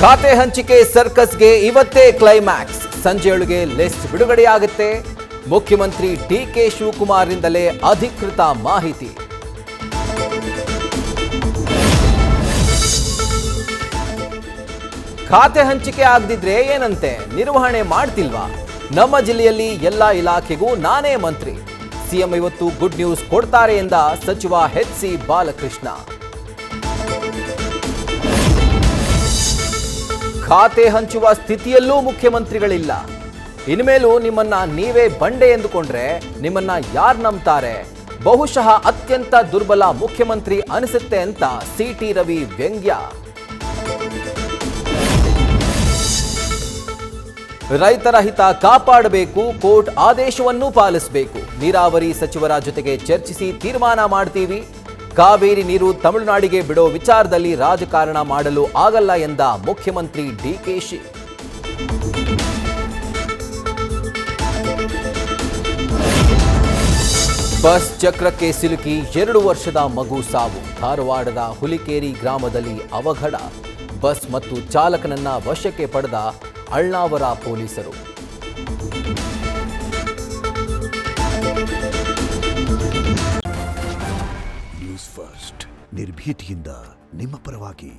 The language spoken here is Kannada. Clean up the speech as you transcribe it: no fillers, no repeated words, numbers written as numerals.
ಖಾತೆ ಹಂಚಿಕೆ ಸರ್ಕಸ್ಗೆ ಇವತ್ತೇ ಕ್ಲೈಮ್ಯಾಕ್ಸ್. ಸಂಜೆಯೊಳಗೆ ಲಿಸ್ಟ್ ಬಿಡುಗಡೆಯಾಗುತ್ತೆ. ಮುಖ್ಯಮಂತ್ರಿ ಡಿಕೆ ಶಿವಕುಮಾರ್ರಿಂದಲೇ ಅಧಿಕೃತ ಮಾಹಿತಿ. ಖಾತೆ ಹಂಚಿಕೆ ಆಗದಿದ್ರೆ ಏನಂತೆ, ನಿರ್ವಹಣೆ ಮಾಡ್ತಿಲ್ವಾ? ನಮ್ಮ ಜಿಲ್ಲೆಯಲ್ಲಿ ಎಲ್ಲಾ ಇಲಾಖೆಗೂ ನಾನೇ ಮಂತ್ರಿ. ಸಿಎಂ ಇವತ್ತು ಗುಡ್ ನ್ಯೂಸ್ ಕೊಡ್ತಾರೆ ಎಂದ ಸಚಿವ ಎಚ್.ಸಿ. ಬಾಲಕೃಷ್ಣ. ಖಾತೆ ಹಂಚುವ ಸ್ಥಿತಿಯಲ್ಲೂ ಮುಖ್ಯಮಂತ್ರಿಗಳಿಲ್ಲ. ಇನ್ಮೇಲೂ ನಿಮ್ಮನ್ನ ನೀವೇ ಬಂಡೆ ಎಂದುಕೊಂಡ್ರೆ ನಿಮ್ಮನ್ನ ಯಾರು ನಂಬ್ತಾರೆ? ಬಹುಶಃ ಅತ್ಯಂತ ದುರ್ಬಲ ಮುಖ್ಯಮಂತ್ರಿ ಅನಿಸುತ್ತೆ ಅಂತ ಸಿ.ಟಿ. ರವಿ ವ್ಯಂಗ್ಯ. ರೈತರ ಹಿತ ಕಾಪಾಡಬೇಕು, ಕೋರ್ಟ್ ಆದೇಶವನ್ನು ಪಾಲಿಸಬೇಕು. ನೀರಾವರಿ ಸಚಿವರ ಜೊತೆಗೆ ಚರ್ಚಿಸಿ ತೀರ್ಮಾನ ಮಾಡ್ತೀವಿ. ಕಾವೇರಿ ನೀರು ತಮಿಳುನಾಡಿಗೆ ಬಿಡೋ ವಿಚಾರದಲ್ಲಿ ರಾಜಕಾರಣ ಮಾಡಲು ಆಗಲ್ಲ ಎಂದ ಮುಖ್ಯಮಂತ್ರಿ ಡಿಕೆಶಿ. ಬಸ್ ಚಕ್ರಕ್ಕೆ ಸಿಲುಕಿ 2 ವರ್ಷದ ಮಗು ಸಾವು. ಧಾರವಾಡದ ಹುಲಿಕೇರಿ ಗ್ರಾಮದಲ್ಲಿ ಅವಘಡ. ಬಸ್ ಮತ್ತು ಚಾಲಕನನ್ನ ವಶಕ್ಕೆ ಪಡೆದ ಅಳ್ನಾವರ ಪೊಲೀಸರು. ನ್ಯೂಸ್ ಫಸ್ಟ್, ನಿರ್ಭೀತಿಯಿಂದ ನಿಮ್ಮ ಪರವಾಗಿ.